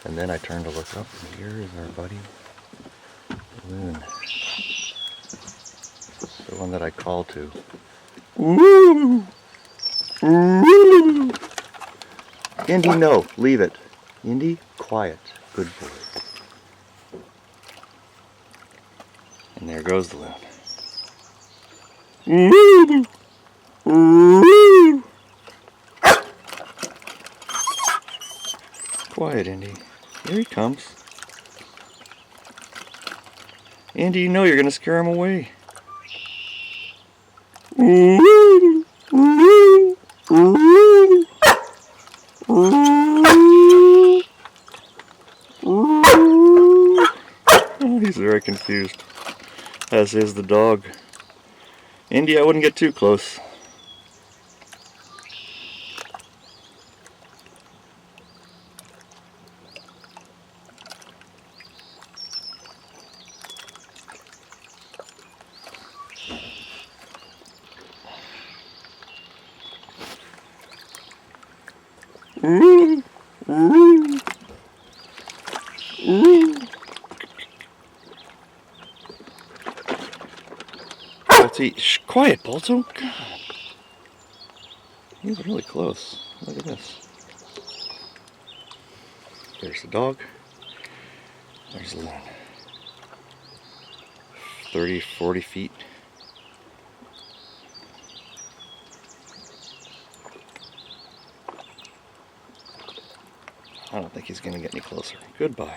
And then I turned to look up, and here is our buddy Loon. The one that I call to. Woo! Woo! Indy, no, leave it. Indy, quiet. Good boy. And there goes the Loon. Woo! Woo! Quiet, Indy. Here he comes. Andy, you know you're going to scare him away. Oh, he's very confused, as is the dog. Indy, I wouldn't get too close. Let's see. Shh, quiet, Balto. God. He's really close. Look at this. There's the dog. There's the Loon. 30, 40 feet. I don't think he's going to get any closer. Goodbye.